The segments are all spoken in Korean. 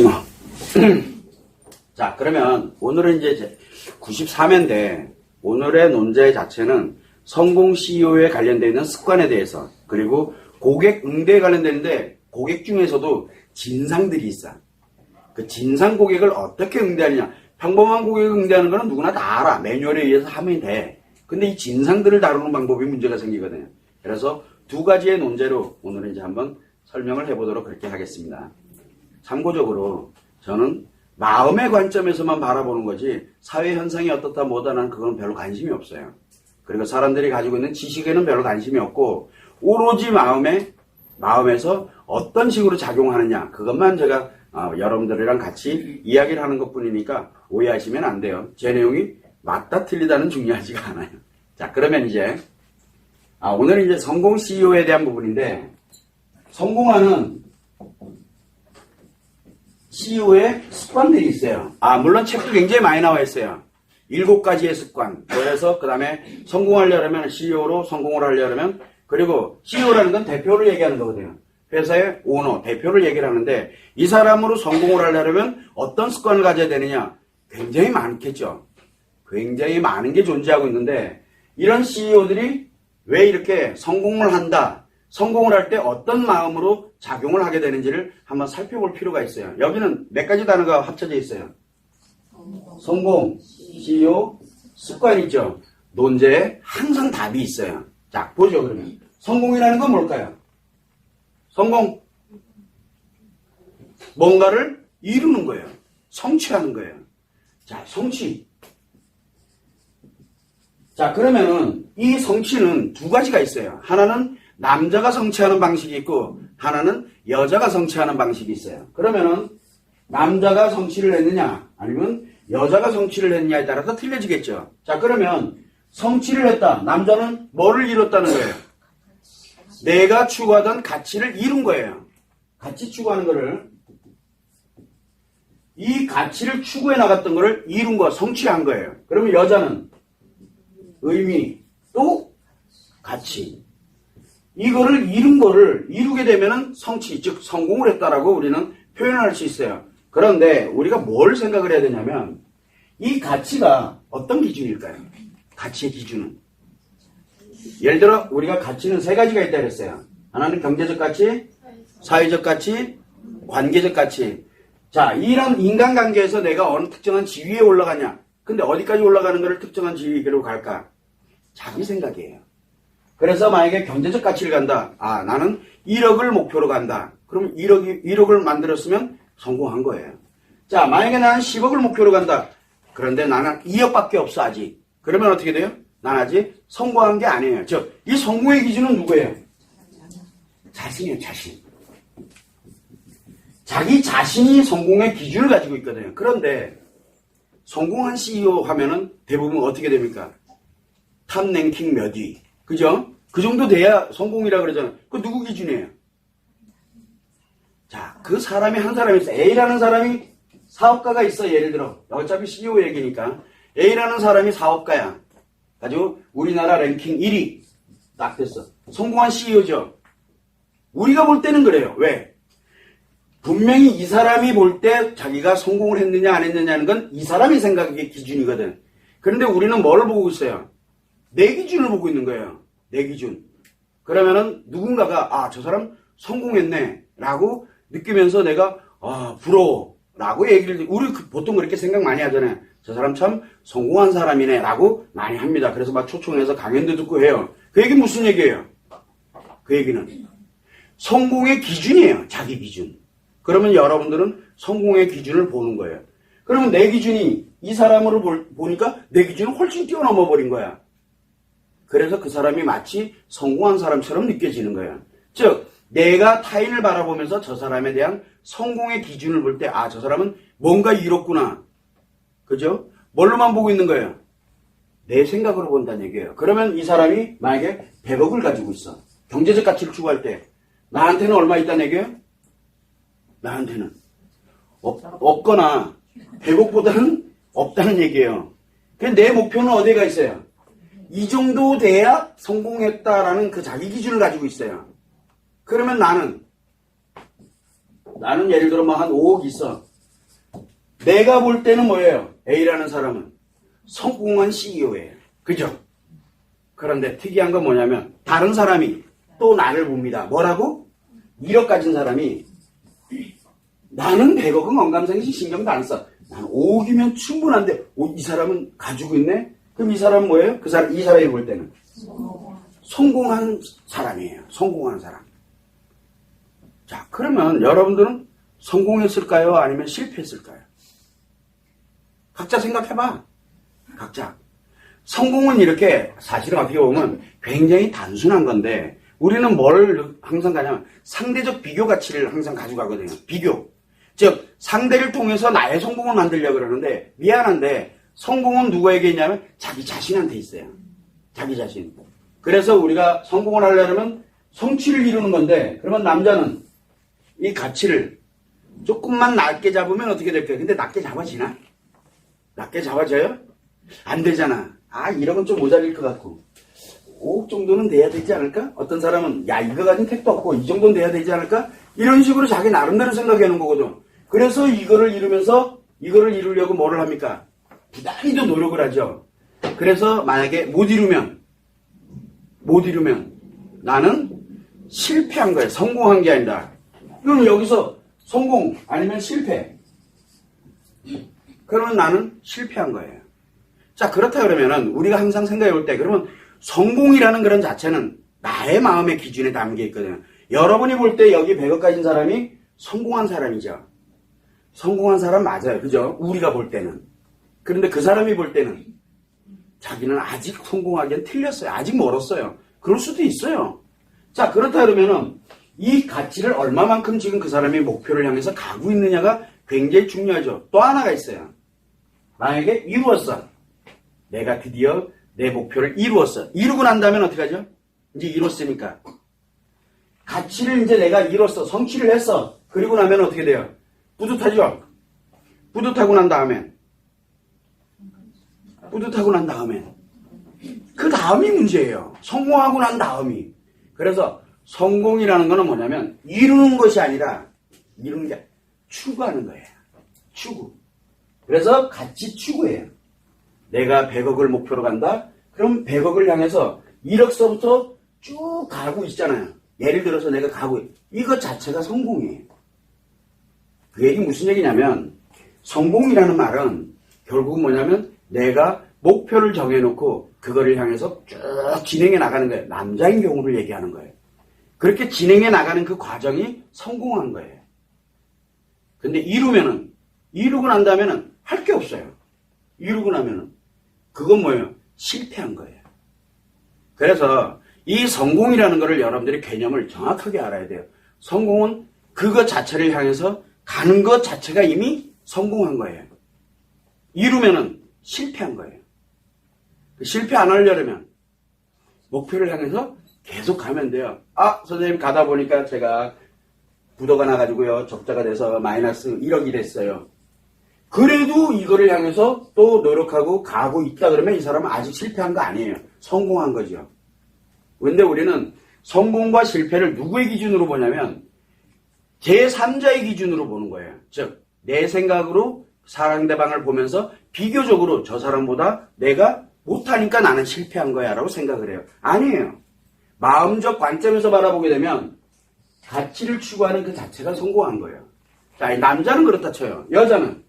뭐. 자, 그러면 오늘은 이제 94면대 오늘의 논제 자체는 성공 CEO에 관련되어 있는 습관에 대해서, 그리고 고객 응대에 관련되는데 고객 중에서도 진상들이 있어. 그 진상 고객을 어떻게 응대하느냐. 평범한 고객을 응대하는 거는 누구나 다 알아. 매뉴얼에 의해서 하면 돼. 근데 이 진상들을 다루는 방법이 문제가 생기거든요. 그래서 두 가지의 논제로 오늘은 이제 한번 설명을 해보도록 그렇게 하겠습니다. 참고적으로 저는 마음의 관점에서만 바라보는 거지 사회 현상이 어떻다 뭐다 난 그건 별로 관심이 없어요. 그리고 사람들이 가지고 있는 지식에는 별로 관심이 없고 오로지 마음에서 어떤 식으로 작용하느냐 그것만 제가 여러분들이랑 같이 이야기를 하는 것뿐이니까 오해하시면 안 돼요. 제 내용이 맞다 틀리다는 중요하지가 않아요. 자, 그러면 이제 오늘은 이제 성공 CEO에 대한 부분인데, 성공하는 CEO의 습관들이 있어요. 물론 책도 굉장히 많이 나와 있어요. 7가지의 습관. 그래서 그 다음에 성공하려면 CEO로 성공을 하려면, 그리고 CEO라는 건 대표를 얘기하는 거거든요. 회사의 오너, 대표를 얘기를 하는데, 이 사람으로 성공을 하려면 어떤 습관을 가져야 되느냐? 굉장히 많겠죠. 굉장히 많은 게 존재하고 있는데, 이런 CEO들이 왜 이렇게 성공을 한다, 성공을 할 때 어떤 마음으로 작용을 하게 되는지를 한번 살펴볼 필요가 있어요. 여기는 몇 가지 단어가 합쳐져 있어요. 성공, CEO, 습관 있죠. 논제에 항상 답이 있어요. 자, 보죠 그러면. 성공이라는 건 뭘까요? 성공. 뭔가를 이루는 거예요. 성취하는 거예요. 자, 성취. 자, 그러면은 이 성취는 두 가지가 있어요. 하나는 남자가 성취하는 방식이 있고 하나는 여자가 성취하는 방식이 있어요. 그러면은 남자가 성취를 했느냐 아니면 여자가 성취를 했느냐에 따라서 틀려지겠죠. 자, 그러면 성취를 했다. 남자는 뭐를 이뤘다는 거예요? 내가 추구하던 가치를 이룬 거예요. 가치 추구하는 거를, 이 가치를 추구해 나갔던 거를 이룬 거, 성취한 거예요. 그러면 여자는 의미, 또 가치. 이거를 이룬 거를 이루게 되면은 성취, 즉 성공을 했다라고 우리는 표현할 수 있어요. 그런데 우리가 뭘 생각을 해야 되냐면 이 가치가 어떤 기준일까요? 가치의 기준은. 예를 들어 우리가 가치는 세 가지가 있다 그랬어요. 하나는 경제적 가치, 사회적 가치, 관계적 가치. 자, 이런 인간관계에서 내가 어느 특정한 지위에 올라가냐. 근데 어디까지 올라가는 것을 특정한 지위로 갈까? 자기 생각이에요. 그래서 만약에 경제적 가치를 간다. 나는 1억을 목표로 간다. 그럼 1억을 만들었으면 성공한 거예요. 자, 만약에 나는 10억을 목표로 간다. 그런데 나는 2억밖에 없어 아직. 그러면 어떻게 돼요? 난 아직 성공한 게 아니에요. 즉, 이 성공의 기준은 누구예요? 자신이에요, 자신. 자기 자신이 성공의 기준을 가지고 있거든요. 그런데 성공한 CEO 하면은 대부분 어떻게 됩니까? 탑 랭킹 몇 위. 그죠? 그 정도 돼야 성공이라 그러잖아요. 그 누구 기준이에요? 자, 그 사람이 한 사람이 있어. A라는 사람이 사업가가 있어. 예를 들어. 어차피 CEO 얘기니까. A라는 사람이 사업가야. 가지고 우리나라 랭킹 1위. 딱 됐어. 성공한 CEO죠. 우리가 볼 때는 그래요. 왜? 분명히 이 사람이 볼 때 자기가 성공을 했느냐 안 했느냐는 건 이 사람이 생각의 기준이거든. 그런데 우리는 뭐를 보고 있어요? 내 기준을 보고 있는 거예요. 내 기준. 그러면은 누군가가 저 사람 성공했네 라고 느끼면서 내가 부러워 라고 얘기를, 우리 보통 그렇게 생각 많이 하잖아요. 저 사람 참 성공한 사람이네 라고 많이 합니다. 그래서 막 초청해서 강연도 듣고 해요. 그 얘기 무슨 얘기예요? 그 얘기는 성공의 기준이에요. 자기 기준. 그러면 여러분들은 성공의 기준을 보는 거예요. 그러면 내 기준이 이 사람으로 보니까 내 기준은 훨씬 뛰어넘어 버린 거야. 그래서 그 사람이 마치 성공한 사람처럼 느껴지는 거예요. 즉, 내가 타인을 바라보면서 저 사람에 대한 성공의 기준을 볼 때, 저 사람은 뭔가 이뤘구나. 그죠? 뭘로만 보고 있는 거예요? 내 생각으로 본다는 얘기예요. 그러면 이 사람이 만약에 100억을 가지고 있어. 경제적 가치를 추구할 때 나한테는 얼마 있다는 얘기예요? 나한테는 없거나 100억보다는 없다는 얘기예요. 그래서 내 목표는 어디가 있어요? 이 정도 돼야 성공했다라는 그 자기 기준을 가지고 있어요. 그러면 나는 나는 예를 들어 뭐 한 5억 있어. 내가 볼 때는 뭐예요? A라는 사람은 성공한 CEO예요. 그죠? 그런데 특이한 건 뭐냐면 다른 사람이 또 나를 봅니다. 뭐라고? 1억 가진 사람이 나는 100억은 언감생심 신경도 안 써. 난 5억이면 충분한데 이 사람은 가지고 있네? 그럼 이 사람은 뭐예요? 이 사람이 볼 때는 성공한 사람이에요. 성공한 사람. 자, 그러면 여러분들은 성공했을까요? 아니면 실패했을까요? 각자 생각해봐. 각자. 성공은 이렇게 사실은 어떻게 보면 굉장히 단순한 건데 우리는 뭘 항상 가냐면 상대적 비교 가치를 항상 가져가거든요. 비교. 즉 상대를 통해서 나의 성공을 만들려고 그러는데 미안한데 성공은 누구에게 있냐면 자기 자신한테 있어요. 자기 자신. 그래서 우리가 성공을 하려면 성취를 이루는 건데 그러면 남자는 이 가치를 조금만 낮게 잡으면 어떻게 될까요? 근데 낮게 잡아지나? 낮게 잡아져요? 안 되잖아. 아 1억은 좀 모자랄 것 같고 5억 정도는 돼야 되지 않을까? 어떤 사람은 야 이거 가진 택도 없고 이 정도는 돼야 되지 않을까? 이런 식으로 자기 나름대로 생각하는 거거든. 그래서 이거를 이루면서 이거를 이루려고 뭐를 합니까? 부단히도 노력을 하죠. 그래서 만약에 못 이루면 나는 실패한 거예요. 성공한 게 아니다. 그럼 여기서 성공 아니면 실패. 그러면 나는 실패한 거예요. 자, 그렇다 그러면은 우리가 항상 생각해 볼 때 그러면 성공이라는 그런 자체는 나의 마음의 기준에 담겨 있거든요. 여러분이 볼 때 여기 100억 가진 사람이 성공한 사람이죠. 성공한 사람 맞아요. 그죠? 우리가 볼 때는. 그런데 그 사람이 볼 때는 자기는 아직 성공하기엔 틀렸어요. 아직 멀었어요. 그럴 수도 있어요. 자, 그렇다 그러면은 이 가치를 얼마만큼 지금 그 사람이 목표를 향해서 가고 있느냐가 굉장히 중요하죠. 또 하나가 있어요. 만약에 이루었어. 내가 드디어 내 목표를 이루었어. 이루고 난 다음엔 어떻게 하죠? 이제 이뤘으니까. 가치를 이제 내가 이뤘어. 성취를 했어. 그리고 나면 어떻게 돼요? 뿌듯하죠? 뿌듯하고 난 다음엔 그 다음이 문제예요. 성공하고 난 다음이. 그래서 성공이라는 거는 뭐냐면 이루는 것이 아니라 이루는 게 추구하는 거예요. 추구. 그래서 가치 추구예요. 내가 100억을 목표로 간다? 그럼 100억을 향해서 1억서부터 쭉 가고 있잖아요. 예를 들어서 내가 이것 자체가 성공이에요. 그 얘기 무슨 얘기냐면 성공이라는 말은 결국은 뭐냐면 내가 목표를 정해놓고 그거를 향해서 쭉 진행해 나가는 거예요. 남자인 경우를 얘기하는 거예요. 그렇게 진행해 나가는 그 과정이 성공한 거예요. 근데 이루고 난다면은 할 게 없어요. 이루고 나면은 그건 뭐예요? 실패한 거예요. 그래서 이 성공이라는 거를 여러분들이 개념을 정확하게 알아야 돼요. 성공은 그것 자체를 향해서 가는 것 자체가 이미 성공한 거예요. 이루면은 실패한 거예요. 실패 안 하려면 목표를 향해서 계속 가면 돼요. 아, 선생님 가다 보니까 제가 부도가 나가지고요. 적자가 돼서 마이너스 1억이 됐어요. 그래도 이거를 향해서 또 노력하고 가고 있다 그러면 이 사람은 아직 실패한 거 아니에요. 성공한 거죠. 그런데 우리는 성공과 실패를 누구의 기준으로 보냐면 제3자의 기준으로 보는 거예요. 즉, 내 생각으로 상대방을 보면서 비교적으로 저 사람보다 내가 못하니까 나는 실패한 거야 라고 생각을 해요. 아니에요. 마음적 관점에서 바라보게 되면 가치를 추구하는 그 자체가 성공한 거예요. 자, 남자는 그렇다 쳐요. 여자는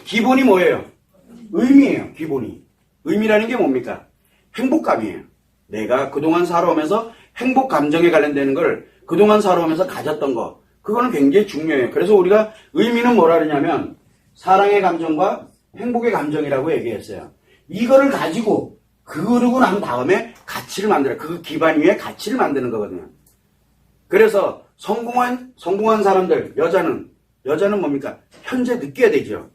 기본이 뭐예요? 의미예요. 기본이. 의미라는 게 뭡니까? 행복감이에요. 내가 그동안 살아오면서 행복 감정에 관련되는 걸 그동안 살아오면서 가졌던 거, 그거는 굉장히 중요해요. 그래서 우리가 의미는 뭐라 그러냐면 사랑의 감정과 행복의 감정이라고 얘기했어요. 이거를 가지고 그러고 난 다음에 가치를 만들어요. 그 기반 위에 가치를 만드는 거거든요. 그래서 성공한 사람들, 여자는 뭡니까? 현재 느껴야 되죠.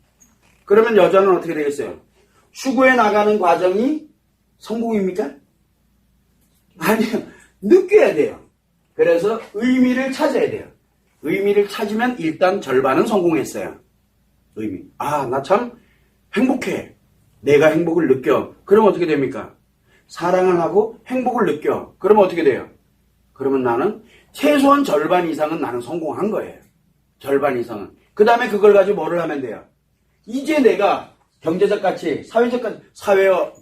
그러면 여자는 어떻게 되겠어요? 추구해 나가는 과정이 성공입니까? 아니요. 느껴야 돼요. 그래서 의미를 찾아야 돼요. 의미를 찾으면 일단 절반은 성공했어요. 의미. 아, 나 참 행복해. 내가 행복을 느껴. 그러면 어떻게 됩니까? 사랑을 하고 행복을 느껴. 그러면 어떻게 돼요? 그러면 나는 최소한 절반 이상은 나는 성공한 거예요. 절반 이상은. 그 다음에 그걸 가지고 뭐를 하면 돼요? 이제 내가 경제적 가치, 사회적 가치, 사회와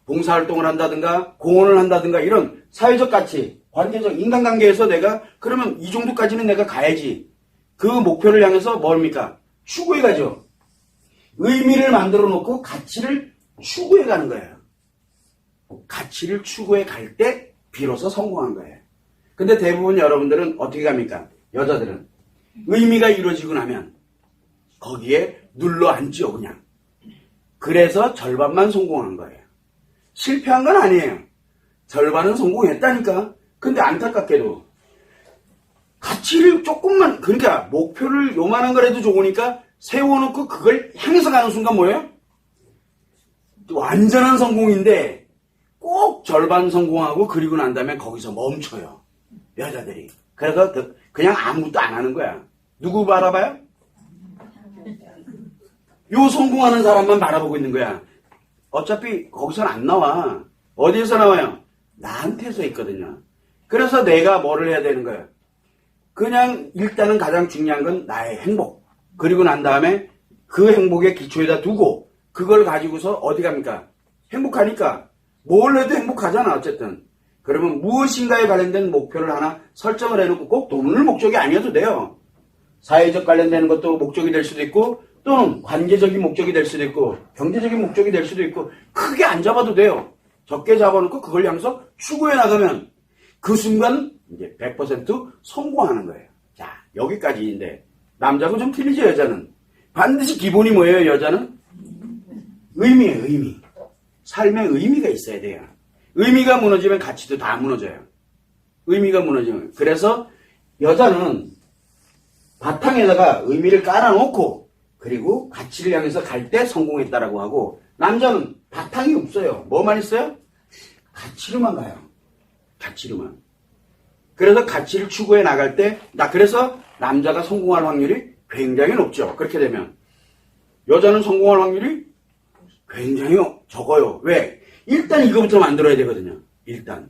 봉사활동을 한다든가 공헌을 한다든가 이런 사회적 가치, 관계적 인간관계에서 내가 그러면 이 정도까지는 내가 가야지. 그 목표를 향해서 뭡니까? 추구해 가죠. 의미를 만들어 놓고 가치를 추구해 가는 거예요. 가치를 추구해 갈 때 비로소 성공한 거예요. 근데 대부분 여러분들은 어떻게 갑니까? 여자들은 의미가 이루어지고 나면 거기에 눌러 앉죠, 그냥. 그래서 절반만 성공한 거예요. 실패한 건 아니에요. 절반은 성공했다니까. 근데 안타깝게도 가치를 조금만, 그러니까 목표를 요만한 거라도 좋으니까 세워놓고 그걸 향해서 가는 순간 뭐예요? 완전한 성공인데 꼭 절반 성공하고 그리고 난 다음에 거기서 멈춰요. 여자들이. 그래서 그냥 아무것도 안 하는 거야. 누구 바라봐요? 요 성공하는 사람만 바라보고 있는 거야. 어차피 거기서는 안 나와. 어디에서 나와요? 나한테서 있거든요. 그래서 내가 뭐를 해야 되는 거예요? 그냥 일단은 가장 중요한 건 나의 행복. 그리고 난 다음에 그 행복의 기초에다 두고 그걸 가지고서 어디 갑니까? 행복하니까 뭘 해도 행복하잖아 어쨌든. 그러면 무엇인가에 관련된 목표를 하나 설정을 해놓고 꼭 돈을 목적이 아니어도 돼요. 사회적 관련되는 것도 목적이 될 수도 있고 또는 관계적인 목적이 될 수도 있고 경제적인 목적이 될 수도 있고 크게 안 잡아도 돼요. 적게 잡아놓고 그걸 향해서 추구해 나가면 그 순간 이제 100% 성공하는 거예요. 자, 여기까지인데 남자하고 좀 틀리죠, 여자는. 반드시 기본이 뭐예요, 여자는? 의미예요, 의미. 삶에 의미가 있어야 돼요. 의미가 무너지면 가치도 다 무너져요. 의미가 무너지면. 그래서 여자는 바탕에다가 의미를 깔아놓고 그리고 가치를 향해서 갈 때 성공했다라고 하고 남자는 바탕이 없어요. 뭐만 있어요? 가치로만 가요. 가치로만. 그래서 가치를 추구해 나갈 때, 그래서 남자가 성공할 확률이 굉장히 높죠. 그렇게 되면. 여자는 성공할 확률이 굉장히 적어요. 왜? 일단 이거부터 만들어야 되거든요. 일단.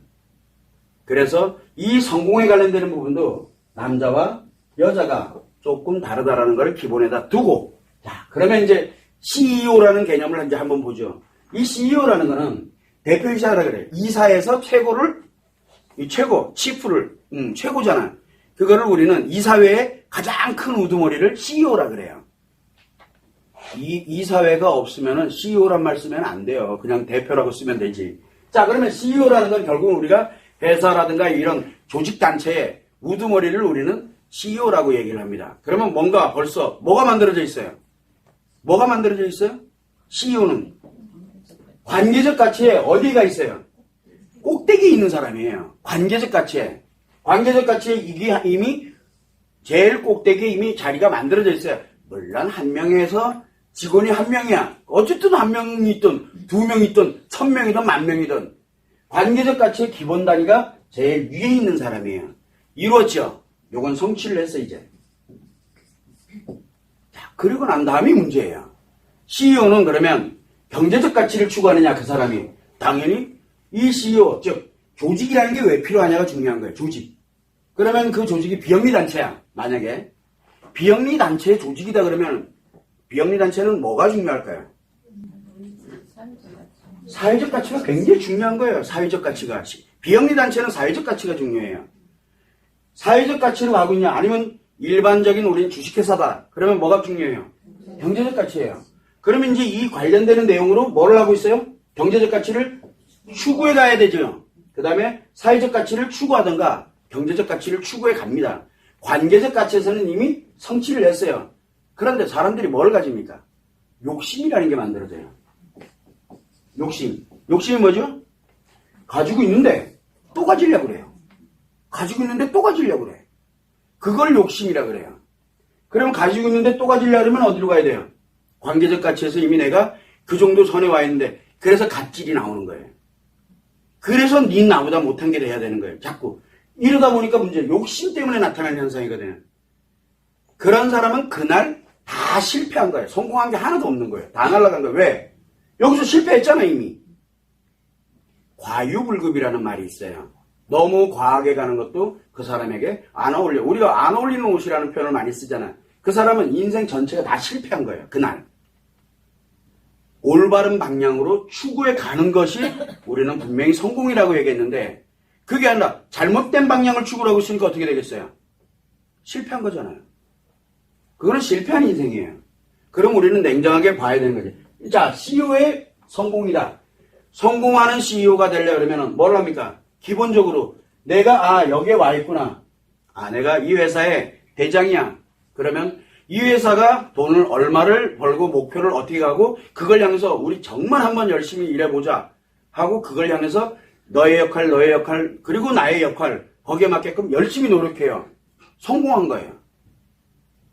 그래서 이 성공에 관련되는 부분도 남자와 여자가 조금 다르다라는 걸 기본에다 두고, 자, 그러면 이제 CEO라는 개념을 이제 한번 보죠. 이 CEO라는 거는 대표이사라 그래요. 이사에서 최고, 치프를, 최고잖아. 그거를 우리는 이 사회의 가장 큰 우두머리를 CEO라 그래요. 이 사회가 없으면은 CEO란 말 쓰면 안 돼요. 그냥 대표라고 쓰면 되지. 자, 그러면 CEO라는 건 결국 우리가 회사라든가 이런 조직단체의 우두머리를 우리는 CEO라고 얘기를 합니다. 그러면 뭔가 벌써 뭐가 만들어져 있어요? 뭐가 만들어져 있어요? CEO는 관계적 가치에 어디가 있어요? 꼭대기에 있는 사람이에요. 관계적 가치에. 관계적 가치에 이게 이미 제일 꼭대기에 이미 자리가 만들어져 있어요. 물론 한 명에서 직원이 한 명이야. 어쨌든 한 명이 있든 두 명이 있든 1000명이든 10,000명이든 관계적 가치의 기본 단위가 제일 위에 있는 사람이에요. 이루었죠? 요건 성취를 했어 이제. 자, 그리고 난 다음이 문제예요. CEO는 그러면 경제적 가치를 추구하느냐 그 사람이. 당연히 이 CEO, 즉 조직이라는 게 왜 필요하냐가 중요한 거예요. 조직. 그러면 그 조직이 비영리단체야. 만약에 비영리단체의 조직이다 그러면 비영리단체는 뭐가 중요할까요? 사회적 가치가 굉장히 중요한 거예요. 사회적 가치가. 비영리단체는 사회적 가치가 중요해요. 사회적 가치를 가고 있냐 아니면 일반적인 우리는 주식회사다. 그러면 뭐가 중요해요? 경제적 가치예요. 그러면 이제 이 관련되는 내용으로 뭐를 하고 있어요? 경제적 가치를 추구해 가야 되죠. 그 다음에 사회적 가치를 추구하던가 경제적 가치를 추구해 갑니다. 관계적 가치에서는 이미 성취를 했어요. 그런데 사람들이 뭘 가집니까? 욕심이라는 게 만들어져요. 욕심. 욕심이 뭐죠? 가지고 있는데 또 가지려고 그래요. 가지고 있는데 또 가지려고 그래. 그걸 욕심이라 그래요. 그러면 가지고 있는데 또 가지려고 하면 어디로 가야 돼요? 관계적 가치에서 이미 내가 그 정도 선에 와 있는데 그래서 갓질이 나오는 거예요. 그래서 니 나보다 못한 게 돼야 되는 거예요. 자꾸. 이러다 보니까 문제 욕심 때문에 나타나는 현상이거든요. 그런 사람은 그날 다 실패한 거예요. 성공한 게 하나도 없는 거예요. 다 날아간 거예요. 왜? 여기서 실패했잖아 이미. 과유불급이라는 말이 있어요. 너무 과하게 가는 것도 그 사람에게 안 어울려. 우리가 안 어울리는 옷이라는 표현을 많이 쓰잖아. 그 사람은 인생 전체가 다 실패한 거예요. 그날. 올바른 방향으로 추구해 가는 것이 우리는 분명히 성공이라고 얘기했는데 그게 아니라 잘못된 방향을 추구하고 있으니까 어떻게 되겠어요? 실패한 거잖아요. 그거는 실패한 인생이에요. 그럼 우리는 냉정하게 봐야 되는 거지. 자, CEO의 성공이다. 성공하는 CEO가 되려고 그러면 뭘 합니까? 기본적으로 내가 여기에 와 있구나. 내가 이 회사의 대장이야. 그러면 이 회사가 돈을 얼마를 벌고 목표를 어떻게 가고 그걸 향해서 우리 정말 한번 열심히 일해보자 하고 그걸 향해서 너의 역할 그리고 나의 역할 거기에 맞게끔 열심히 노력해요. 성공한 거예요.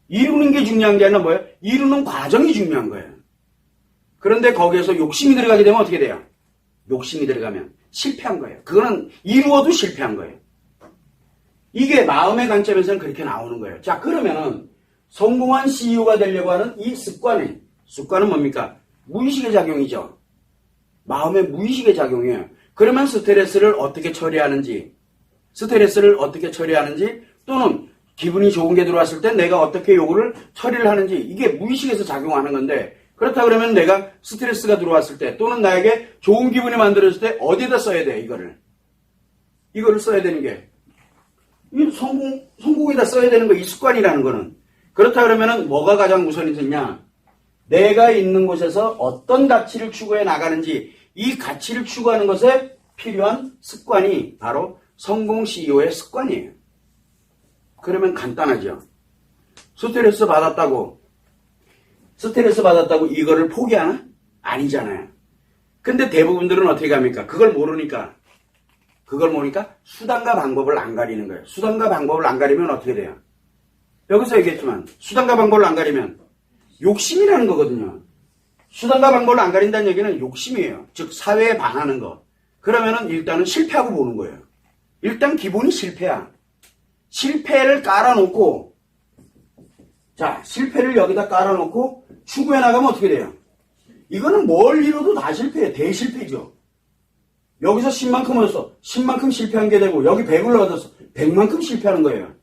이루는 게 중요한 게 아니라 뭐예요? 이루는 과정이 중요한 거예요. 그런데 거기에서 욕심이 들어가게 되면 어떻게 돼요? 욕심이 들어가면 실패한 거예요. 그거는 이루어도 실패한 거예요. 이게 마음의 관점에서는 그렇게 나오는 거예요. 자, 그러면은 성공한 CEO가 되려고 하는 이 습관은 뭡니까? 무의식의 작용이죠. 마음의 무의식의 작용이에요. 그러면 스트레스를 어떻게 처리하는지 또는 기분이 좋은 게 들어왔을 때 내가 어떻게 요거를 처리를 하는지 이게 무의식에서 작용하는 건데 그렇다 그러면 내가 스트레스가 들어왔을 때 또는 나에게 좋은 기분이 만들어질 때 어디에다 써야 돼 이거를 써야 되는 게 이 성공에다 써야 되는 거 이 습관이라는 거는 그렇다 그러면은 뭐가 가장 우선이 되냐 내가 있는 곳에서 어떤 가치를 추구해 나가는지 이 가치를 추구하는 것에 필요한 습관이 바로 성공 CEO의 습관이에요. 그러면 간단하죠. 스트레스 받았다고 이거를 포기하나? 아니잖아요. 근데 대부분들은 어떻게 합니까? 그걸 모르니까 수단과 방법을 안 가리는 거예요. 수단과 방법을 안 가리면 어떻게 돼요? 여기서 얘기했지만 수단과 방법을 안 가리면 욕심이라는 거거든요. 수단과 방법을 안 가린다는 얘기는 욕심이에요. 즉 사회에 반하는 거. 그러면은 일단은 실패하고 보는 거예요. 일단 기본이 실패야. 실패를 깔아놓고 실패를 여기다 깔아놓고 추구해 나가면 어떻게 돼요? 이거는 뭘 이뤄도 다 실패해. 대실패죠. 여기서 10만큼 얻었어. 10만큼 실패한 게 되고 여기 100을 얻었어. 100만큼 실패하는 거예요.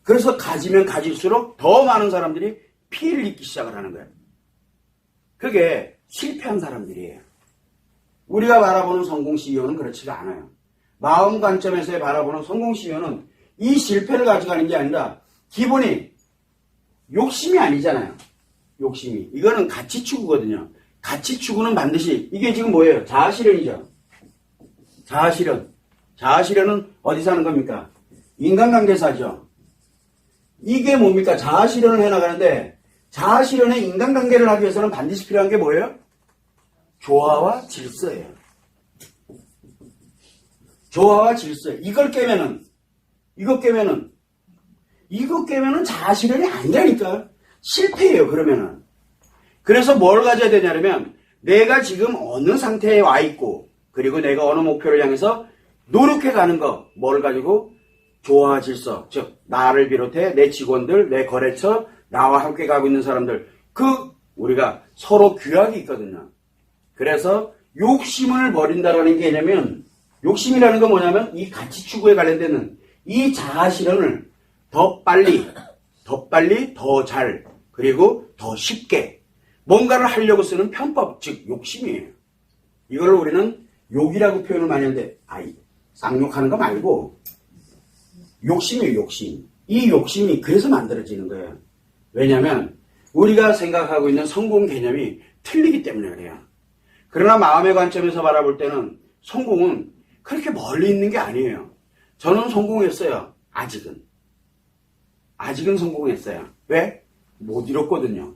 그래서 가지면 가질수록 더 많은 사람들이 피해를 입기 시작을 하는 거예요. 그게 실패한 사람들이에요. 우리가 바라보는 성공 CEO는 그렇지가 않아요. 마음 관점에서 바라보는 성공 CEO는 이 실패를 가져가는 게 아니라 기본이 욕심이 아니잖아요. 욕심이. 이거는 가치 추구거든요. 가치 추구는 반드시 이게 지금 뭐예요? 자아실현이죠. 자아실현은 어디서 하는 겁니까? 인간관계에서 하죠. 이게 뭡니까? 자아실현을 해나가는데 자아실현의 인간관계를 하기 위해서는 반드시 필요한 게 뭐예요? 조화와 질서예요. 조화와 질서. 이거 깨면은 자아실현이 아니라니까. 실패예요, 그러면은. 그래서 뭘 가져야 되냐면, 내가 지금 어느 상태에 와 있고, 그리고 내가 어느 목표를 향해서 노력해 가는 거, 뭘 가지고? 조화와 질서. 즉, 나를 비롯해 내 직원들, 내 거래처, 나와 함께 가고 있는 사람들. 우리가 서로 규약이 있거든요. 그래서 욕심을 버린다라는 게 뭐냐면, 욕심이라는 건 뭐냐면, 이 가치 추구에 관련되는 이 자아실현을 더 빨리, 더 잘, 그리고 더 쉽게 뭔가를 하려고 쓰는 편법, 즉 욕심이에요. 이걸 우리는 욕이라고 표현을 많이 하는데 쌍욕하는 거 말고 욕심이에요. 욕심. 이 욕심이 그래서 만들어지는 거예요. 왜냐하면 우리가 생각하고 있는 성공 개념이 틀리기 때문에 그래요. 그러나 마음의 관점에서 바라볼 때는 성공은 그렇게 멀리 있는 게 아니에요. 저는 성공했어요. 아직은 성공했어요. 왜? 못 이뤘거든요.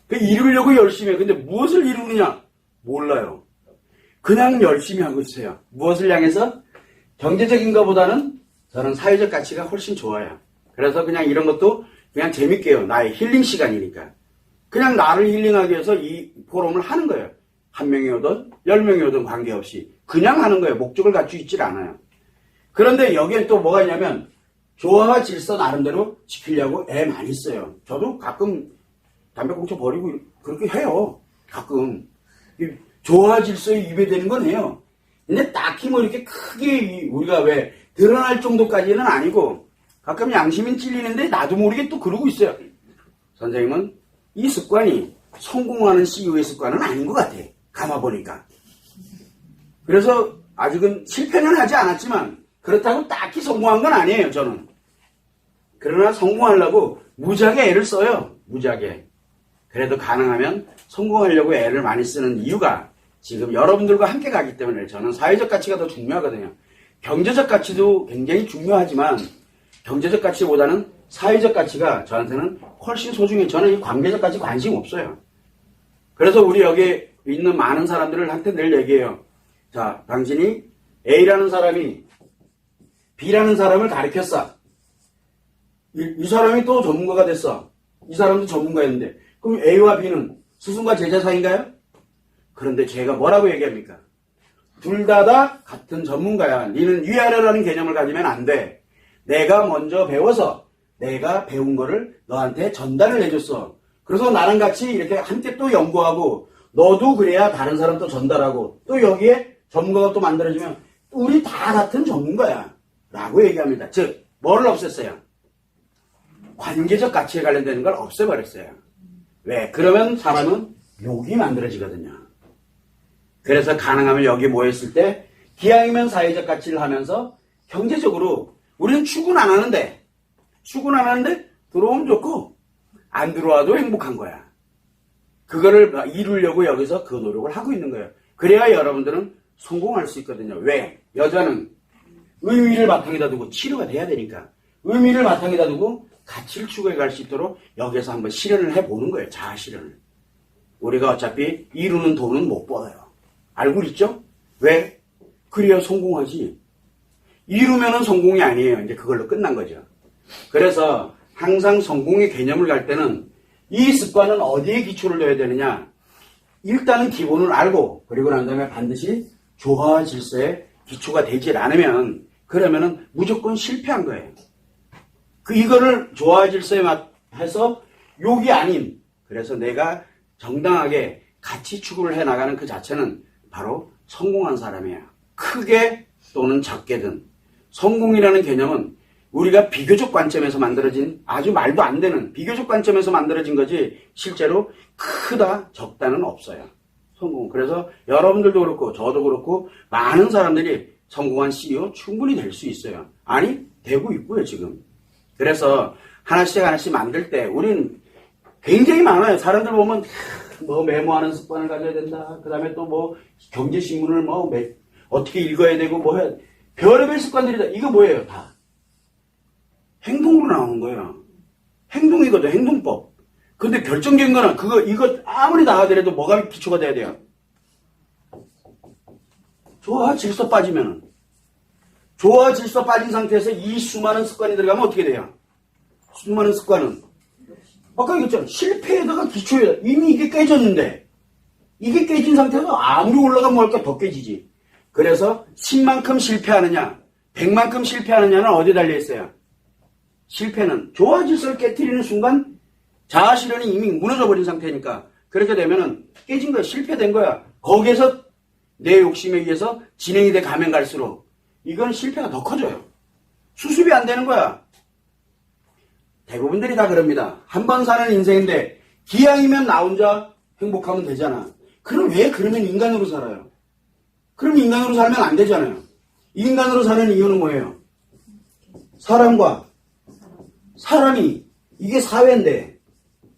이루려고 열심히 해요. 근데 무엇을 이루느냐? 몰라요. 그냥 열심히 하고 있어요. 무엇을 향해서? 경제적인 것보다는 저는 사회적 가치가 훨씬 좋아요. 그래서 그냥 이런 것도 그냥 재밌게 해요. 나의 힐링 시간이니까. 그냥 나를 힐링하기 위해서 이 포럼을 하는 거예요. 1명이 오든 10명이 오든 관계없이. 그냥 하는 거예요. 목적을 갖추고 있질 않아요. 그런데 여기에 또 뭐가 있냐면 조화와 질서 나름대로 지키려고 애 많이 써요. 저도 가끔 담배꽁초 버리고 그렇게 해요. 가끔. 조화와 질서에 입에 대는 건 해요. 근데 딱히 뭐 이렇게 크게 우리가 왜 드러날 정도까지는 아니고 가끔 양심이 찔리는데 나도 모르게 또 그러고 있어요. 선생님은 이 습관이 성공하는 CEO의 습관은 아닌 것 같아. 감아보니까. 그래서 아직은 실패는 하지 않았지만 그렇다고 딱히 성공한 건 아니에요. 저는. 그러나 성공하려고 무지하게 애를 써요. 무지하게. 그래도 가능하면 성공하려고 애를 많이 쓰는 이유가 지금 여러분들과 함께 가기 때문에 저는 사회적 가치가 더 중요하거든요. 경제적 가치도 굉장히 중요하지만 경제적 가치보다는 사회적 가치가 저한테는 훨씬 소중해요. 저는 이 관계적 가치 관심 없어요. 그래서 우리 여기 있는 많은 사람들한테 늘 얘기해요. 자, 당신이 A라는 사람이 B라는 사람을 가르쳤어. 이 사람이 또 전문가가 됐어. 이 사람도 전문가였는데 그럼 A와 B는 스승과 제자 사이인가요? 그런데 제가 뭐라고 얘기합니까? 둘 다 같은 전문가야. 니는 위아래라는 개념을 가지면 안 돼. 내가 먼저 배워서 내가 배운 거를 너한테 전달을 해줬어. 그래서 나랑 같이 이렇게 함께 또 연구하고 너도 그래야 다른 사람 또 전달하고 또 여기에 전문가가 또 만들어지면 우리 다 같은 전문가야. 라고 얘기합니다. 즉, 뭐를 없앴어요? 관계적 가치에 관련되는 걸 없애버렸어요. 왜? 그러면 사람은 욕이 만들어지거든요. 그래서 가능하면 여기 모였을 때 기왕이면 사회적 가치를 하면서 경제적으로 우리는 출근 안 하는데 들어오면 좋고 안 들어와도 행복한 거야. 그거를 이루려고 여기서 그 노력을 하고 있는 거예요. 그래야 여러분들은 성공할 수 있거든요. 왜? 여자는 의미를 바탕에다 두고 치료가 돼야 되니까 의미를 바탕에다 두고 가치를 추구해 갈 수 있도록 여기서 한번 실현을 해보는 거예요. 자아 실현을. 우리가 어차피 이루는 돈은 못 벌어요. 알고 있죠? 왜? 그래야 성공하지. 이루면은 성공이 아니에요. 이제 그걸로 끝난 거죠. 그래서 항상 성공의 개념을 갈 때는 이 습관은 어디에 기초를 둬야 되느냐. 일단은 기본을 알고 그리고 난 다음에 반드시 조화와 질서에 기초가 되질 않으면 그러면은 무조건 실패한 거예요. 이거를 조화와 질서에 해서 욕이 아닌 그래서 내가 정당하게 가치 추구를 해나가는 그 자체는 바로 성공한 사람이에요. 크게 또는 작게든 성공이라는 개념은 우리가 비교적 관점에서 만들어진 아주 말도 안 되는 비교적 관점에서 만들어진 거지 실제로 크다 적다는 없어요. 성공. 그래서 여러분들도 그렇고 저도 그렇고 많은 사람들이 성공한 CEO 충분히 될 수 있어요. 아니 되고 있고요 지금. 그래서 하나씩 만들 때 우리는 굉장히 많아요. 사람들 보면 뭐 메모하는 습관을 가져야 된다. 그 다음에 또 뭐 경제신문을 뭐 어떻게 읽어야 되고 뭐 해야 돼. 별의별 습관들이다. 이거 뭐예요? 다. 행동으로 나오는 거예요. 행동이거든. 행동법. 근데 결정적인 거는 이거 아무리 나가더라도 뭐가 기초가 돼야 돼요? 조화 질서 빠지면은. 조화 질서 빠진 상태에서 이 수많은 습관이 들어가면 어떻게 돼요? 수많은 습관은 아까 얘기했잖아. 실패에다가 기초에 이미 이게 깨졌는데 이게 깨진 상태에서 아무리 올라가면 뭘까 더 깨지지. 그래서 10만큼 실패하느냐 100만큼 실패하느냐는 어디에 달려있어요? 실패는 조화 질서를 깨트리는 순간 자아 실현이 이미 무너져버린 상태니까 그렇게 되면은 깨진 거야. 실패된 거야. 거기에서 내 욕심에 의해서 진행이 돼 가면 갈수록 이건 실패가 더 커져요. 수습이 안 되는 거야. 대부분들이 다 그럽니다. 한 번 사는 인생인데 기왕이면 나 혼자 행복하면 되잖아. 그럼 왜 그러면 인간으로 살아요? 그럼 인간으로 살면 안 되잖아요. 인간으로 사는 이유는 뭐예요? 사람이 이게 사회인데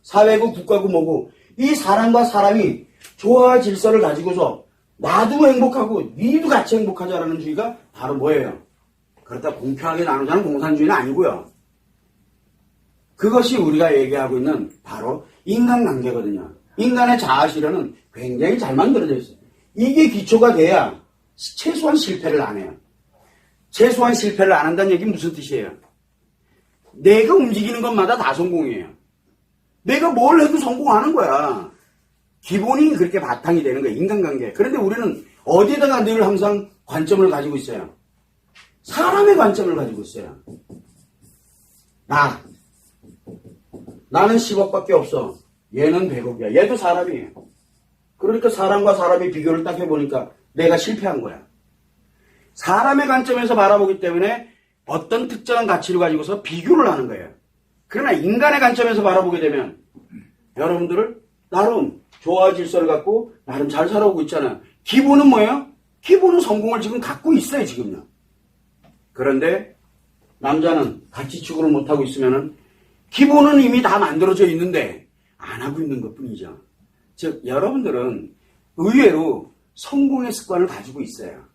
사회고 국가고 뭐고 이 사람과 사람이 조화와 질서를 가지고서 나도 행복하고 니도 같이 행복하자라는 주의가 바로 뭐예요? 그렇다 공평하게 나누자는 공산주의는 아니고요. 그것이 우리가 얘기하고 있는 바로 인간관계거든요. 인간의 자아 실현은 굉장히 잘 만들어져 있어요. 이게 기초가 돼야 최소한 실패를 안 해요. 최소한 실패를 안 한다는 얘기는 무슨 뜻이에요? 내가 움직이는 것마다 다 성공이에요. 내가 뭘 해도 성공하는 거야. 기본이 그렇게 바탕이 되는 거예요. 인간관계. 그런데 우리는 어디에다가 늘 항상 관점을 가지고 있어요? 사람의 관점을 가지고 있어요. 나는 10억밖에 없어. 얘는 100억이야. 얘도 사람이에요. 그러니까 사람과 사람의 비교를 딱 해보니까 내가 실패한 거야. 사람의 관점에서 바라보기 때문에 어떤 특정한 가치를 가지고서 비교를 하는 거예요. 그러나 인간의 관점에서 바라보게 되면 여러분들을 나름 조화 질서를 갖고 나름 잘 살아오고 있잖아요. 기본은 뭐예요? 기본은 성공을 지금 갖고 있어요, 지금요. 그런데 남자는 가치 추구를 못하고 있으면은 기본은 이미 다 만들어져 있는데 안 하고 있는 것 뿐이죠. 즉, 여러분들은 의외로 성공의 습관을 가지고 있어요.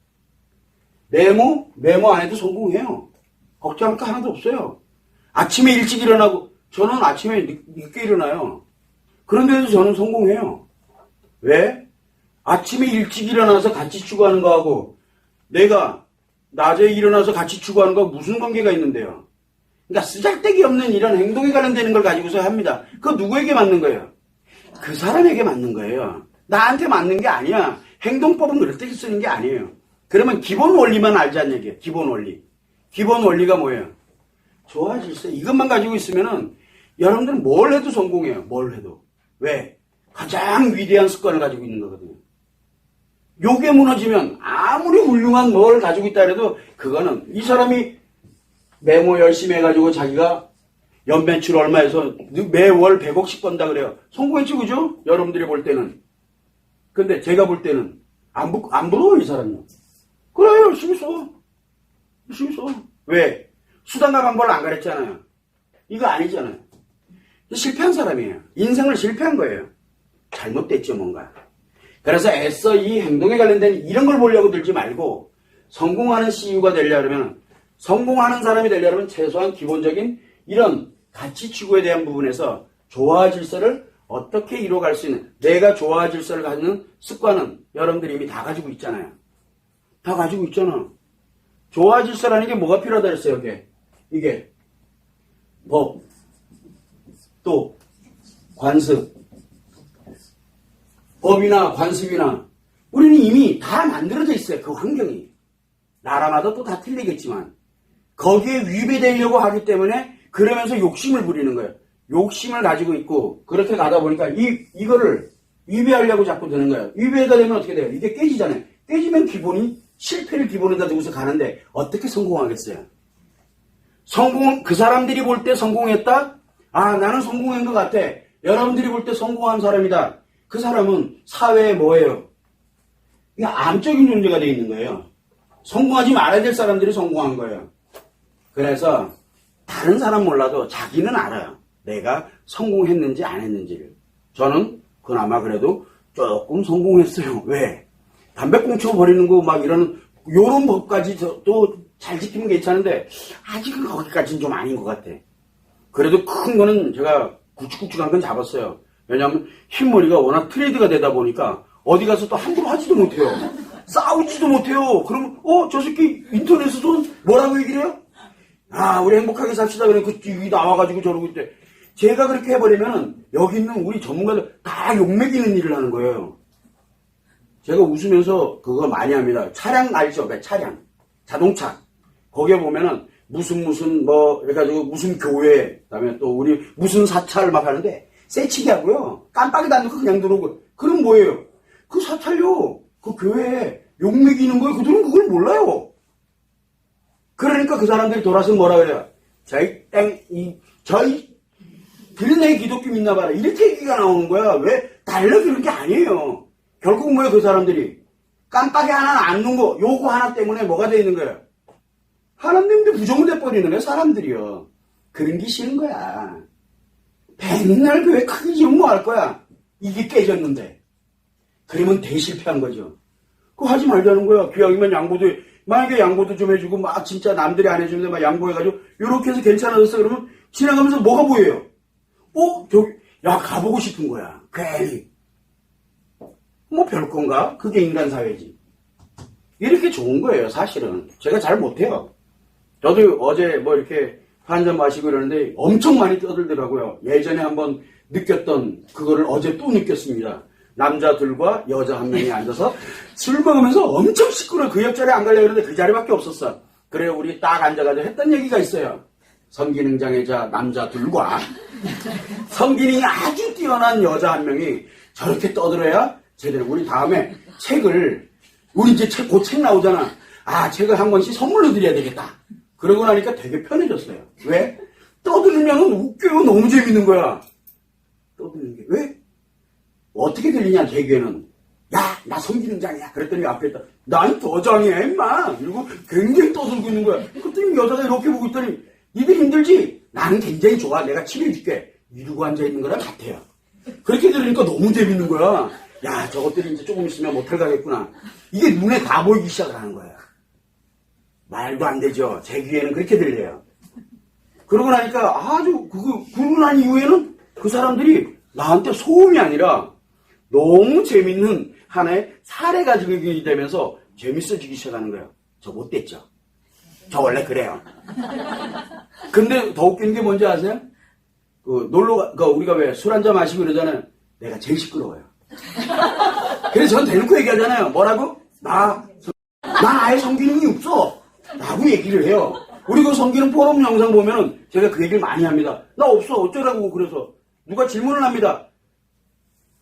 메모 안 해도 성공해요. 걱정할 거 하나도 없어요. 아침에 일찍 일어나고, 저는 아침에 늦게 일어나요. 그런데도 저는 성공해요. 왜? 아침에 일찍 일어나서 같이 추구하는 거하고 내가 낮에 일어나서 같이 추구하는 거 무슨 관계가 있는데요? 그러니까 쓰잘데기 없는 이런 행동에 관련되는 걸 가지고서 합니다. 그거 누구에게 맞는 거예요? 그 사람에게 맞는 거예요. 나한테 맞는 게 아니야. 행동법은 그렇게 쓰는 게 아니에요. 그러면 기본 원리만 알자는 얘기예요. 기본 원리. 기본 원리가 뭐예요? 조화 질서. 이것만 가지고 있으면은 여러분들은 뭘 해도 성공해요. 뭘 해도. 왜? 가장 위대한 습관을 가지고 있는 거거든요. 요게 무너지면 아무리 훌륭한 뭘 가지고 있다 해도 그거는 이 사람이 메모 열심히 해가지고 자기가 연매출 얼마에서 매월 100억씩 번다 그래요. 성공했지, 그죠? 여러분들이 볼 때는. 근데 제가 볼 때는 안 부러워요, 이 사람은. 그래, 열심히 써. 열심히 써. 왜? 수단과 방법을 안 가르쳤잖아요. 이거 아니잖아요. 실패한 사람이에요. 인생을 실패한 거예요. 잘못됐죠, 뭔가. 그래서 애써 이 행동에 관련된 이런 걸 보려고 들지 말고 성공하는 CEO가 되려면, 성공하는 사람이 되려면 최소한 기본적인 이런 가치 추구에 대한 부분에서 조화 질서를 어떻게 이루어갈 수 있는, 내가 조화 질서를 갖는 습관은 여러분들이 이미 다 가지고 있잖아요. 다 가지고 있잖아. 조화 질서라는 게 뭐가 필요하다 그랬어요, 이게 법, 또 관습, 법이나 관습이나 우리는 이미 다 만들어져 있어요. 그 환경이. 나라마다 또 다 틀리겠지만 거기에 위배되려고 하기 때문에 그러면서 욕심을 부리는 거예요. 욕심을 가지고 있고 그렇게 가다 보니까 이거를 위배하려고 자꾸 드는 거예요. 위배가 되면 어떻게 돼요? 이게 깨지잖아요. 깨지면 기본이 실패를 기본에다 두고서 가는데 어떻게 성공하겠어요? 그 사람들이 볼 때 성공했다? 아, 나는 성공한 것 같아. 여러분들이 볼 때 성공한 사람이다. 그 사람은 사회에 뭐예요? 이게 암적인 존재가 되어 있는 거예요. 성공하지 말아야 될 사람들이 성공한 거예요. 그래서 다른 사람 몰라도 자기는 알아요. 내가 성공했는지 안 했는지를. 저는 그나마 그래도 조금 성공했어요. 왜? 담배꽁초 버리는 거 막 이런 요런 법까지 또 잘 지키면 괜찮은데 아직은 거기까지는 좀 아닌 것 같아. 그래도 큰 거는 제가 굵직굵직한 건 잡았어요. 왜냐하면 흰머리가 워낙 트레이드가 되다 보니까 어디 가서 또 함부로 하지도 못해요. 싸우지도 못해요. 그러면 저 새끼 인터넷에서 뭐라고 얘기를 해요? 아, 우리 행복하게 삽시다. 그래 그 뒤 나와가지고 저러고 있대. 제가 그렇게 해버리면 여기 있는 우리 전문가들 다 욕먹이는 일을 하는 거예요. 제가 웃으면서 그거 많이 합니다. 차량 알죠? 차량, 자동차. 거기에 보면은 무슨 뭐 해가지고 무슨 교회, 그다음에 또 우리 무슨 사찰 막 하는데 새치기 하고요. 깜빡이도 안 넣고 그냥 들어오고. 그럼 뭐예요? 그 사찰요. 그 교회에 욕먹이는 거예요. 그들은 그걸 몰라요. 그러니까 그 사람들이 돌아서 뭐라 그래요? 저희 들네 기독교 믿나 봐라. 이렇게 얘기가 나오는 거야. 왜? 달러 그런 게 아니에요. 결국 뭐예요? 그 사람들이 깜빡이 하나 안 넣은 거, 요거 하나 때문에 뭐가 돼 있는 거예요? 하나님도 부정돼 버리는 거야, 사람들이요. 그런 게 싫은 거야. 맨날 교회 크게 지으면 뭐 할 거야? 이게 깨졌는데. 그러면 대실패한 거죠. 그거 하지 말자는 거야. 기왕이면 만약에 양보도 좀 해주고, 막 진짜 남들이 안 해주는데 막 양보해가지고, 요렇게 해서 괜찮아졌어. 그러면 지나가면서 뭐가 보여요? 가보고 싶은 거야. 괜히. 뭐 별건가? 그게 인간사회지. 이렇게 좋은 거예요, 사실은. 제가 잘 못해요. 저도 어제 뭐 이렇게 한잔 마시고 이러는데 엄청 많이 떠들더라고요. 예전에 한번 느꼈던 그거를 어제 또 느꼈습니다. 남자 둘과 여자 한 명이 앉아서 술 먹으면서 엄청 시끄러워. 그 옆자리에 안 가려고 그러는데 그 자리밖에 없었어. 그래 우리 딱 앉아가지고 했던 얘기가 있어요. 성기능 장애자 남자 둘과 성기능이 아주 뛰어난 여자 한 명이 저렇게 떠들어야 제대로. 우리 다음에 책을, 우리 이제 곧 책 나오잖아. 아, 책을 한 권씩 선물로 드려야 되겠다. 그러고 나니까 되게 편해졌어요. 왜? 떠들면 웃겨요. 너무 재밌는 거야. 떠드는 게. 왜? 어떻게 들리냐, 개그에는. 야, 나 성기능장이야. 그랬더니 앞에 있다. 난 더장이야, 임마. 이러고 굉장히 떠들고 있는 거야. 그랬더니 여자가 이렇게 보고 있더니, 니들 힘들지? 나는 굉장히 좋아. 내가 치료해줄게. 이러고 앉아있는 거랑 같아요. 그렇게 들으니까 너무 재밌는 거야. 야, 저것들이 이제 조금 있으면 모텔 가겠구나. 이게 눈에 다 보이기 시작을 하는 거야. 말도 안 되죠. 제 귀에는 그렇게 들려요. 그러고 나니까 아주 그러고 난 이후에는 그 사람들이 나한테 소음이 아니라 너무 재밌는 하나의 사례가 적용이 되면서 재밌어지기 시작하는 거예요. 저 못됐죠? 저 원래 그래요. 근데 더 웃긴 게 뭔지 아세요? 우리가 왜 술 한잔 마시고 그러잖아요. 내가 제일 시끄러워요. 그래서 전 대놓고 얘기하잖아요. 뭐라고? 난 아예 성기능이 없어. 라고 얘기를 해요. 우리 그 성기능 포럼 영상 보면은 제가 그 얘기를 많이 합니다. 나 없어. 어쩌라고. 그래서 누가 질문을 합니다.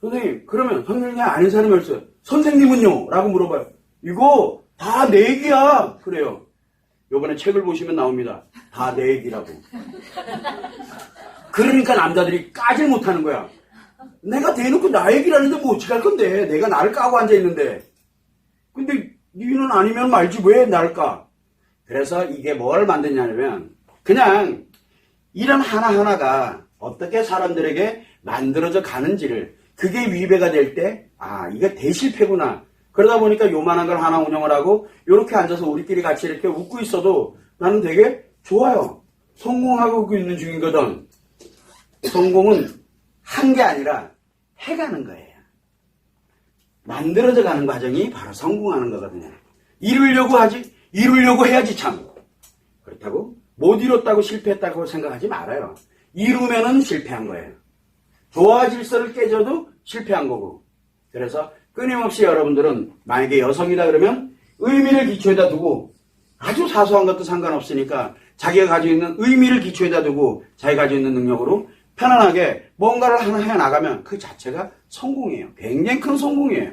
선생님, 그러면 성기능이 아닌 사람이 없어요. 선생님은요? 라고 물어봐요. 이거 다 내 얘기야. 그래요. 요번에 책을 보시면 나옵니다. 다 내 얘기라고. 그러니까 남자들이 까질 못하는 거야. 내가 대놓고 나 얘기를 하는데 뭐 어떡할 건데. 내가 나를 까고 앉아있는데. 근데 니는 아니면 말지 왜 나를 까? 그래서 이게 뭘 만드냐면 그냥 이런 하나하나가 어떻게 사람들에게 만들어져 가는지를 그게 위배가 될 때 이게 대실패구나. 그러다 보니까 요만한 걸 하나 운영을 하고 이렇게 앉아서 우리끼리 같이 이렇게 웃고 있어도 나는 되게 좋아요. 성공하고 있는 중이거든. 성공은 한 게 아니라 해가는 거예요. 만들어져 가는 과정이 바로 성공하는 거거든요. 이루려고 해야지 참. 그렇다고 못 이뤘다고 실패했다고 생각하지 말아요. 이루면은 실패한 거예요. 조화 질서를 깨져도 실패한 거고. 그래서 끊임없이 여러분들은 만약에 여성이다 그러면 의미를 기초에다 두고 아주 사소한 것도 상관없으니까 자기가 가지고 있는 의미를 기초에다 두고 자기가 가지고 있는 능력으로 편안하게 뭔가를 하나 해나가면 그 자체가 성공이에요. 굉장히 큰 성공이에요.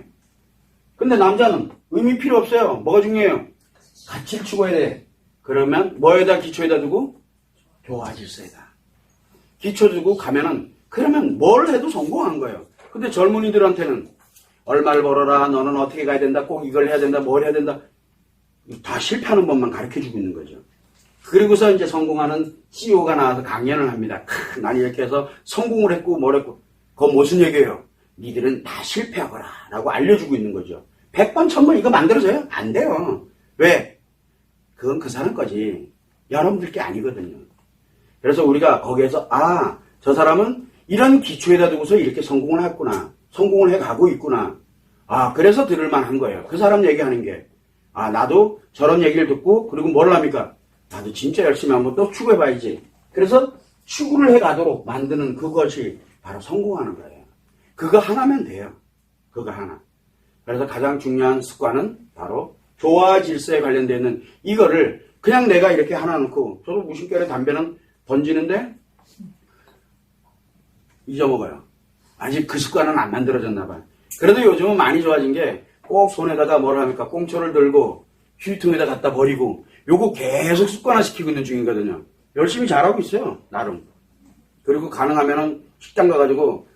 근데 남자는 의미 필요 없어요. 뭐가 중요해요? 가치를 추구해야 돼. 그러면 뭐에다 기초에다 두고? 조화 질서에다. 기초 두고 가면은 그러면 뭘 해도 성공한 거예요. 근데 젊은이들한테는 얼마를 벌어라. 너는 어떻게 가야 된다. 꼭 이걸 해야 된다. 뭘 해야 된다. 다 실패하는 법만 가르쳐주고 있는 거죠. 그리고서 이제 성공하는 CEO가 나와서 강연을 합니다. 난 이렇게 해서 성공을 했고 뭘 했고. 그건 무슨 얘기예요? 니들은 다 실패하거라 라고 알려주고 있는 거죠. 100번 1000번 이거 만들어져요? 안 돼요. 왜? 그건 그 사람 거지. 여러분들 게 아니거든요. 그래서 우리가 거기에서 저 사람은 이런 기초에다 두고서 이렇게 성공을 했구나. 성공을 해가고 있구나. 그래서 들을만 한 거예요. 그 사람 얘기하는 게. 나도 저런 얘기를 듣고 그리고 뭘 합니까? 나도 진짜 열심히 한번 또 추구해봐야지. 그래서 추구를 해가도록 만드는 그것이 바로 성공하는 거예요. 그거 하나면 돼요. 그거 하나. 그래서 가장 중요한 습관은 바로 조화 질서에 관련되어 있는 이거를 그냥 내가 이렇게 하나 놓고 저도 무심결에 담배는 던지는데 잊어먹어요. 아직 그 습관은 안 만들어졌나 봐요. 그래도 요즘은 많이 좋아진 게 꼭 손에다가 뭘 합니까? 꽁초를 들고 휴지통에다 갖다 버리고 요거 계속 습관화시키고 있는 중이거든요. 열심히 잘하고 있어요. 나름. 그리고 가능하면은 식당 가가지고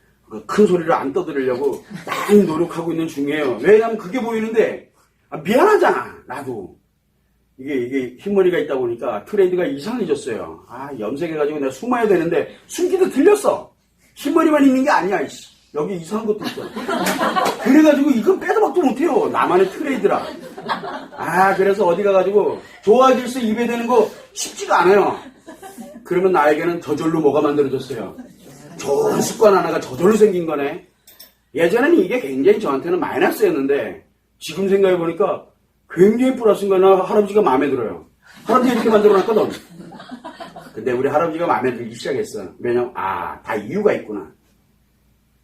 큰 소리를 안 떠들으려고 많이 노력하고 있는 중이에요. 왜냐면 그게 보이는데 미안하잖아. 나도. 이게 흰머리가 있다 보니까 트레이드가 이상해졌어요. 염색해가지고 내가 숨어야 되는데 숨기도 들렸어. 흰머리만 있는 게 아니야. 여기 이상한 것도 있어. 그래가지고 이건 빼도 박도 못해요. 나만의 트레이드라. 그래서 어디 가가지고 조화 질서 입에 대는 거 쉽지가 않아요. 그러면 나에게는 저절로 뭐가 만들어졌어요. 좋은 습관 하나가 저절로 생긴 거네. 예전에는 이게 굉장히 저한테는 마이너스였는데 지금 생각해보니까 굉장히 플러스인 거나 할아버지가 마음에 들어요. 할아버지가 이렇게 만들어놨거든. 근데 우리 할아버지가 마음에 들기 시작했어. 왜냐면 다 이유가 있구나.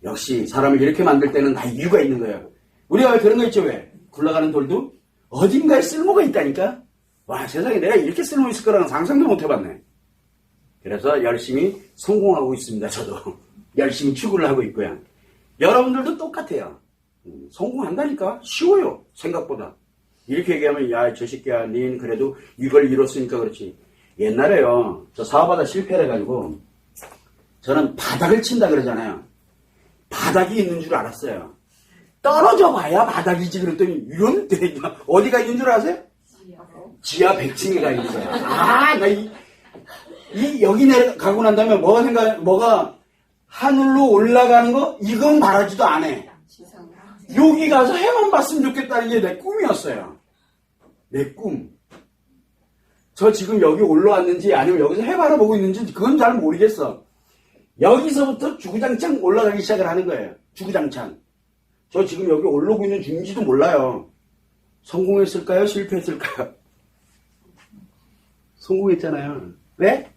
역시 사람을 이렇게 만들 때는 다 이유가 있는 거예요. 우리가 왜 그런 거 있죠? 왜? 굴러가는 돌도 어딘가에 쓸모가 있다니까. 와, 세상에 내가 이렇게 쓸모 있을 거라는 상상도 못 해봤네. 그래서 열심히 성공하고 있습니다. 저도 열심히 추구를 하고 있고요. 여러분들도 똑같아요. 성공한다니까. 쉬워요. 생각보다. 이렇게 얘기하면 야, 저 새끼야, 닌 그래도 이걸 이뤘으니까 그렇지. 옛날에요, 저 사업하다 실패를 해가지고 저는 바닥을 친다 그러잖아요. 바닥이 있는 줄 알았어요. 떨어져 봐야 바닥이지 그랬더니 이런 데 어디가 있는 줄 아세요? 지하 100층에 가 있는 거야. 아, 나 여기 내려가고 난 다음에 뭐가 하늘로 올라가는 거? 이건 바라지도 않아. 여기 가서 해만 봤으면 좋겠다는 게 내 꿈이었어요. 내 꿈. 저 지금 여기 올라왔는지 아니면 여기서 해 바라보고 있는지 그건 잘 모르겠어. 여기서부터 주구장창 올라가기 시작을 하는 거예요. 주구장창. 저 지금 여기 올라오고 있는 중인지도 몰라요. 성공했을까요? 실패했을까요? 성공했잖아요. 왜?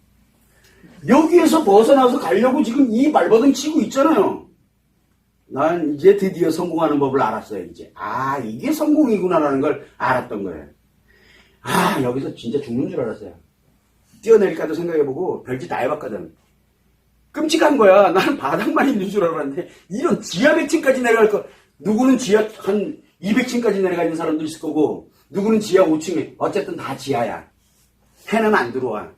여기에서 벗어나서 가려고 지금 이 발버둥 치고 있잖아요. 난 이제 드디어 성공하는 법을 알았어요, 이제. 아, 이게 성공이구나라는 걸 알았던 거예요. 아, 여기서 진짜 죽는 줄 알았어요. 뛰어내릴까도 생각해보고 별짓 다 해봤거든. 끔찍한 거야. 나는 바닥만 있는 줄 알았는데 이런 지하 100층까지 내려갈 거. 누구는 지하 한 200층까지 내려가 있는 사람도 있을 거고 누구는 지하 5층에. 어쨌든 다 지하야. 해는 안 들어와.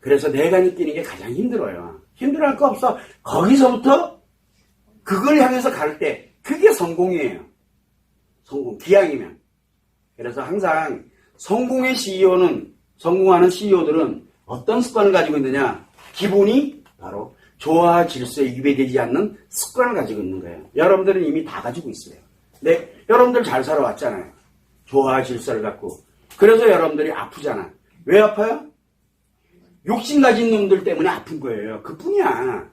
그래서 내가 느끼는 게 가장 힘들어요. 힘들어할 거 없어. 거기서부터 그걸 향해서 갈 때 그게 성공이에요. 성공. 기왕이면. 그래서 항상 성공의 CEO는 성공하는 CEO들은 어떤 습관을 가지고 있느냐. 기본이 바로 조화와 질서에 위배되지 않는 습관을 가지고 있는 거예요. 여러분들은 이미 다 가지고 있어요. 네, 여러분들 잘 살아왔잖아요. 조화와 질서를 갖고. 그래서 여러분들이 아프잖아. 왜 아파요? 욕심 가진 놈들 때문에 아픈 거예요. 그뿐이야.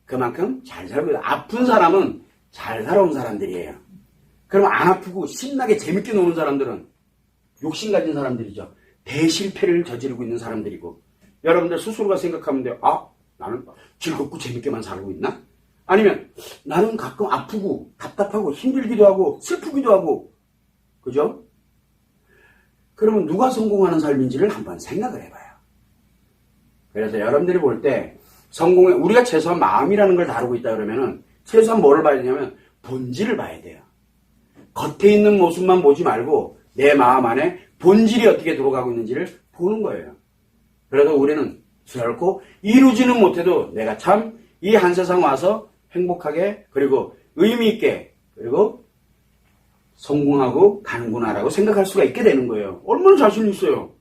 그만큼 잘 살고 있어요. 아픈 사람은 잘 살아온 사람들이에요. 그럼 안 아프고 신나게 재밌게 노는 사람들은 욕심 가진 사람들이죠. 대실패를 저지르고 있는 사람들이고. 여러분들 스스로가 생각하면 돼요. 아, 나는 즐겁고 재밌게만 살고 있나? 아니면 나는 가끔 아프고 답답하고 힘들기도 하고 슬프기도 하고. 그죠? 그러면 누가 성공하는 삶인지를 한번 생각을 해봐요. 그래서 여러분들이 볼 때 성공에 우리가 최소한 마음이라는 걸 다루고 있다 그러면은 최소한 뭐를 봐야 되냐면 본질을 봐야 돼요. 겉에 있는 모습만 보지 말고 내 마음 안에 본질이 어떻게 들어가고 있는지를 보는 거예요. 그래서 우리는 결코 이루지는 못해도 내가 참 이 한 세상 와서 행복하게 그리고 의미 있게 그리고 성공하고 가는구나라고 생각할 수가 있게 되는 거예요. 얼마나 자신 있어요.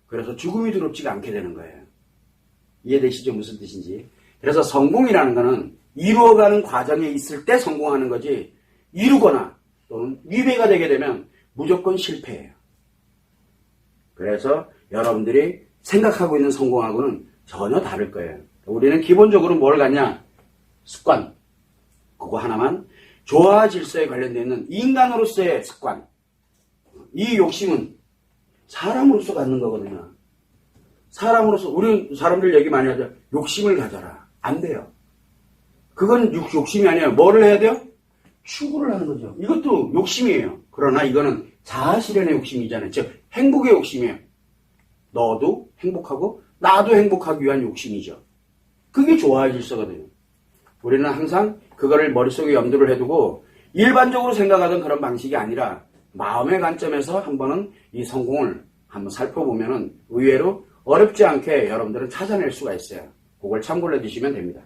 그래서 죽음이 두렵지가 않게 되는 거예요. 이해되시죠? 무슨 뜻인지. 그래서 성공이라는 거는 이루어가는 과정에 있을 때 성공하는 거지 이루거나 또는 위배가 되게 되면 무조건 실패예요. 그래서 여러분들이 생각하고 있는 성공하고는 전혀 다를 거예요. 우리는 기본적으로 뭘 갖냐? 습관. 그거 하나만. 조화와 질서에 관련되어 있는 인간으로서의 습관. 이 욕심은 사람으로서 갖는 거거든요. 사람으로서, 우리 사람들 얘기 많이 하죠. 욕심을 가져라. 안 돼요. 그건 욕심이 아니에요. 뭐를 해야 돼요? 추구를 하는 거죠. 이것도 욕심이에요. 그러나 이거는 자아실현의 욕심이잖아요. 즉, 행복의 욕심이에요. 너도 행복하고 나도 행복하기 위한 욕심이죠. 그게 조화의 질서거든요. 우리는 항상 그거를 머릿속에 염두를 해두고 일반적으로 생각하던 그런 방식이 아니라 마음의 관점에서 한 번은 이 성공을 한번 살펴보면은 의외로 어렵지 않게 여러분들은 찾아낼 수가 있어요. 그걸 참고를 해두시면 됩니다.